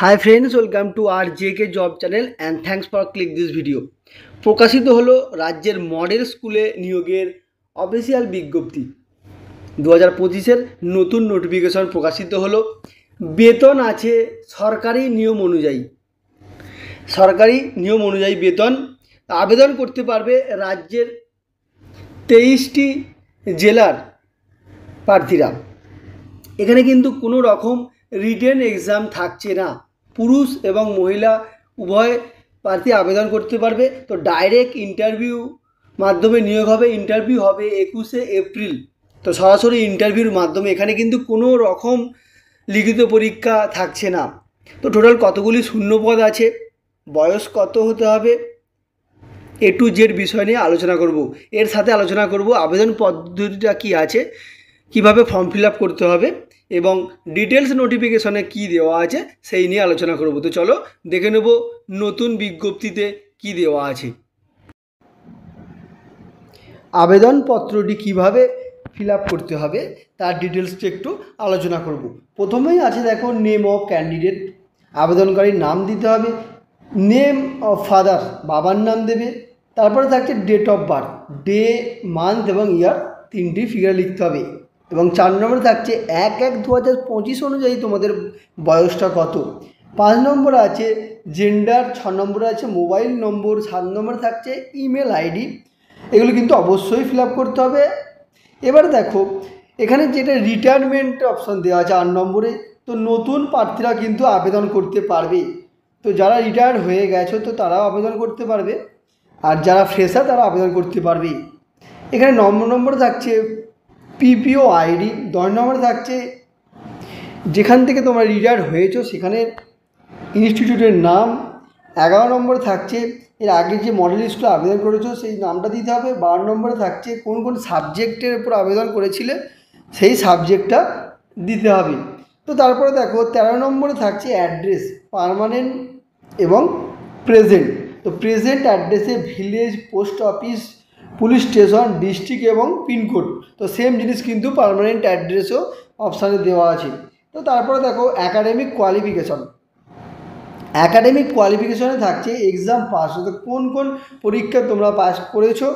High friends, welcome to R JK job channel and thanks for click this video. প্রকাশিত হলো রাজ্যের model স্কুলে নিয়োগের অফিসিয়াল বিজ্ঞপ্তি। 2025-এর নতুন নোটিফিকেশন প্রকাশিত হলো। বেতন আছে সরকারি নিয়ম অনুযায়ী বেতন। আবেদন করতে পারবে রাজ্যের 23টি জেলার প্রার্থীরা। এখানে কিন্তু কোনো রকম রিটেন এক্সাম থাকছে না। পুরুষ এবং মহিলা উভয় প্রার্থী আবেদন করতে পারবে। তো ডাইরেক্ট ইন্টারভিউ মাধ্যমে নিয়োগ হবে। ইন্টারভিউ হবে 21শে এপ্রিল। তো সরাসরি ইন্টারভিউর মাধ্যমে, এখানে কিন্তু কোনো রকম লিখিত পরীক্ষা থাকছে না। তো টোটাল কতগুলি শূন্যপদ আছে, বয়স কত হতে হবে, A to Z বিষয় নিয়ে আলোচনা করব। এর সাথে আলোচনা করব আবেদন পদ্ধতিটা কী আছে, কিভাবে ফর্ম ফিল আপ করতে হবে এবং ডিটেলস নোটিফিকেশনে কি দেওয়া আছে সেই নিয়ে আলোচনা করব। তো চলো দেখে নেব নতুন বিজ্ঞপ্তিতে কি দেওয়া আছে। আবেদনপত্রটি কিভাবে ফিল আপ করতে হবে তার ডিটেলসটা একটু আলোচনা করব। প্রথমেই আছে দেখো নেম অফ ক্যান্ডিডেট, আবেদনকারীর নাম দিতে হবে। নেম অফ ফাদার, বাবার নাম দেবে। তারপরে থাকছে date of birth, day, month এবং ইয়ার, 3টি ফিগার লিখতে হবে। এবং 4 নম্বরে থাকছে 1/1/2025 অনুযায়ী তোমাদের বয়সটা কত। 5 নম্বরে আছে জেন্ডার, 6 নম্বরে আছে মোবাইল নম্বর, 7 নম্বরে থাকছে ইমেল আইডি। এগুলো কিন্তু অবশ্যই ফিল আপ করতে হবে। এবারে দেখো এখানে যেটা রিটায়ারমেন্ট অপশান দেওয়া আছে 8 নম্বরে, তো নতুন প্রার্থীরা কিন্তু আবেদন করতে পারবে। তো যারা রিটায়ার হয়ে গেছো তো তারাও আবেদন করতে পারবে, আর যারা ফ্রেশার তারা আবেদন করতে পারবে। এখানে 9 নম্বরে থাকছে পিপিও আইডি, 10 নম্বরে থাকছে যেখান থেকে তোমরা রিটায়ার হয়েছো সেখানের ইনস্টিটিউটের নাম। 11 নম্বরে থাকছে এর আগে যে মডেল স্কুলে আবেদন করেছো সেই নামটা দিতে হবে। 12 নম্বরে থাকছে কোন কোন সাবজেক্টের উপর আবেদন করেছিলে সেই সাবজেক্টটা দিতে হবে। তো তারপরে দেখো 13 নম্বরে থাকছে অ্যাড্রেস, পার্মানেন্ট এবং প্রেজেন্ট। তো প্রেজেন্ট অ্যাড্রেসে village, post office, police station, district এবং পিনকোড। তো সেম জিনিস কিন্তু পার্মানেন্ট অ্যাড্রেসও অপশানে দেওয়া আছে। তো তারপরে দেখো অ্যাকাডেমিক কোয়ালিফিকেশনে থাকছে এক্সাম পাস, অর্থাৎ কোন কোন পরীক্ষা তোমরা পাস করেছো।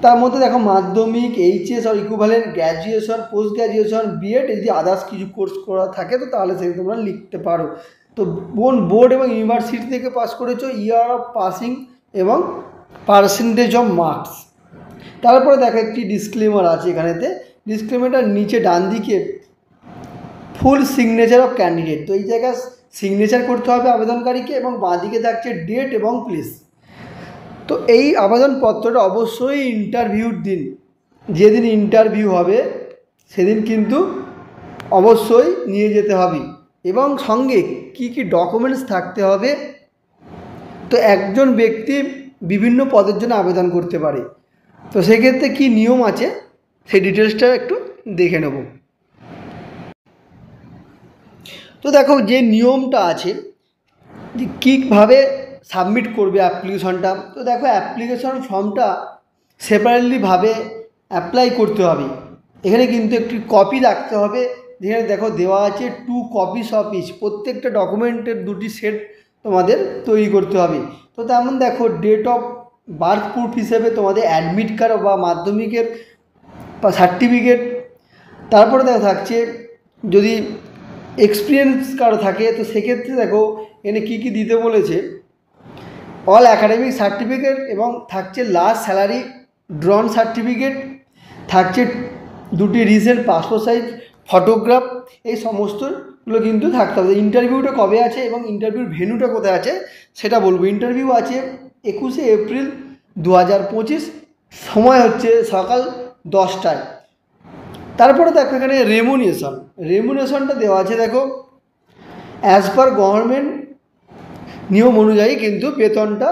তার মধ্যে দেখো মাধ্যমিক, এইচএস আর equivalent, graduation, post graduation, BEd, যদি আদার্স কিছু কোর্স করা থাকে তো তাহলে সেটা তোমরা লিখতে পারো। তো বোর্ড এবং ইউনিভার্সিটি থেকে পাস করেছো, ইয়ার অফ পাসিং এবং পার্সেন্টেজ অফ মার্কস। তারপরে দেখো একটি ডিসক্লেমার আছে এখানেতে। ডিসক্লেমারটার নিচে ডান দিকে ফুল সিগনেচার অফ ক্যান্ডিডেট, তো এই জায়গায় সিগনেচার করতে হবে আবেদনকারীকে, এবং বাঁ দিকে থাকছে ডেট এবং প্লেস। তো এই আবেদনপত্রটা অবশ্যই ইন্টারভিউর দিন, যেদিন ইন্টারভিউ হবে সেদিন কিন্তু অবশ্যই নিয়ে যেতে হবে। এবং সঙ্গে কি কি ডকুমেন্টস থাকতে হবে। তো একজন ব্যক্তি বিভিন্ন পদের জন্য আবেদন করতে পারে, তো সেক্ষেত্রে কি নিয়ম আছে সেই ডিটেলসটা একটু দেখে নেব। তো দেখো যে নিয়মটা আছে যে কীভাবে সাবমিট করবে অ্যাপ্লিকেশনটা। তো দেখো অ্যাপ্লিকেশন ফর্মটা সেপারেটলিভাবে অ্যাপ্লাই করতে হবে। এখানে কিন্তু একটি কপি রাখতে হবে, যেখানে দেখো দেওয়া আছে 2 কপিস অফ ইচ। প্রত্যেকটা ডকুমেন্টের 2টি সেট তোমাদের তৈরি করতে হবে। তো তেমন দেখো ডেট অফ বার্থ প্রুফ হিসেবে তোমাদের অ্যাডমিট কার্ড বা মাধ্যমিকের সার্টিফিকেট। তারপরে দেখো থাকছে যদি এক্সপিরিয়েন্স কার্ড থাকে তো সেক্ষেত্রে দেখো এখানে কী কী দিতে বলেছে। অল অ্যাকাডেমিক সার্টিফিকেট, এবং থাকছে লাস্ট স্যালারি ড্রন সার্টিফিকেট, থাকছে 2টি রিসেন্ট পাসপোর্ট সাইজ ফটোগ্রাফ। এই সমস্তগুলো কিন্তু থাকতে হবে। ইন্টারভিউটা কবে আছে এবং ইন্টারভিউর ভেন্যুটা কোথায় আছে সেটা বলবো। ইন্টারভিউ আছে 21শে এপ্রিল 2025, সময় হচ্ছে সকাল 10টায়। তারপরে দেখো এখানে রেমুনেশনটা দেওয়া আছে। দেখো অ্যাজ পার গভর্নমেন্ট নিয়ম অনুযায়ী কিন্তু বেতনটা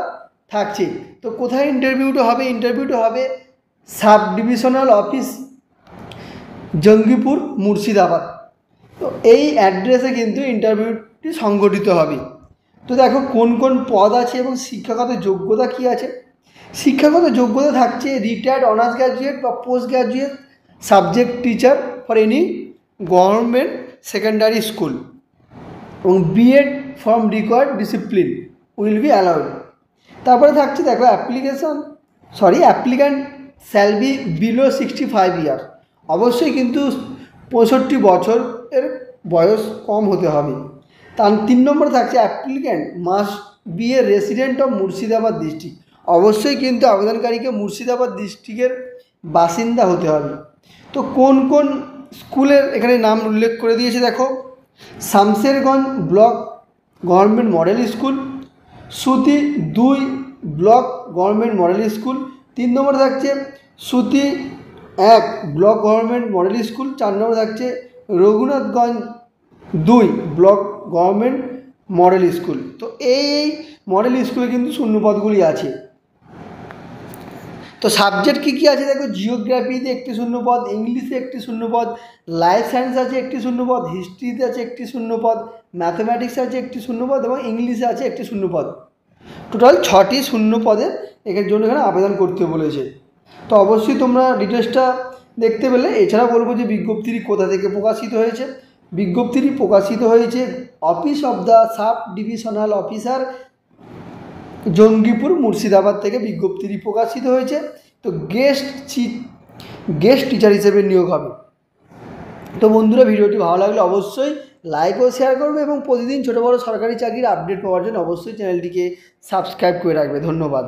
থাকছে। তো কোথায় ইন্টারভিউটা হবে sub divisional office, Jangipur, Murshidabad. তো এই অ্যাড্রেসে কিন্তু ইন্টারভিউটি সংগঠিত হবে। তো দেখো কোন কোন পদ আছে এবং শিক্ষাগত যোগ্যতা কী আছে। শিক্ষাগত যোগ্যতা থাকছে রিটায়ার্ড অনার্স গ্র্যাজুয়েট বা post graduate subject teacher for any government secondary school. এবং BEd from required discipline will be allowed. তারপরে থাকছে দেখো applicant shall be below 65 year, অবশ্যই কিন্তু 65 বছর এর বয়স কম হতে হবে। তার 3 নম্বরে থাকছে applicant must B A resident of Murshidabad district, অবশ্যই কিন্তু আবেদনকারীকে মুর্শিদাবাদ ডিস্ট্রিক্টের বাসিন্দা হতে হবে। তো কোন কোন স্কুলের এখানে নাম উল্লেখ করে দিয়েছে দেখো, Shamsherganj block government model school, সুতি 2 ব্লক গভর্নমেন্ট মডেল স্কুল, 3 নম্বরে থাকছে সুতি 1 ব্লক গভর্নমেন্ট মডেল স্কুল, 4 নম্বরে থাকছে Raghunathganj 2 block government model school. তো এই মডেল স্কুলে কিন্তু শূন্যপদগুলি আছে। তো সাবজেক্ট কী কী আছে দেখো, জিওগ্রাফিতে একটি শূন্যপদ, ইংলিশে একটি শূন্যপদ, লাইফ সায়েন্স আছে একটি শূন্যপদ, হিস্ট্রিতে আছে একটি শূন্যপদ, ম্যাথমেটিক্স আছে একটি শূন্যপদ এবং ইংলিশে আছে একটি শূন্যপদ। টোটাল 6টি শূন্যপদের এর জন্য এখানে আবেদন করতে বলেছে। তো অবশ্যই তোমরা ডিটেলসটা দেখতে পেলে। এছাড়া বলবো যে বিজ্ঞপ্তিটি কোথা থেকে প্রকাশিত হয়েছে। বিজ্ঞপ্তিটি প্রকাশিত হয়েছে office of the sub divisional officer, Jangipur, Murshidabad থেকে বিজ্ঞপ্তিটি প্রকাশিত হয়েছে। তো গেস্ট টিচার হিসেবে নিয়োগ হবে। তো বন্ধুরা, ভিডিওটি ভালো লাগলে অবশ্যই লাইক ও শেয়ার করবে এবং প্রতিদিন ছোটো বড়ো সরকারি চাকরির আপডেট পাওয়ার জন্য অবশ্যই চ্যানেলটিকে সাবস্ক্রাইব করে রাখবে। ধন্যবাদ।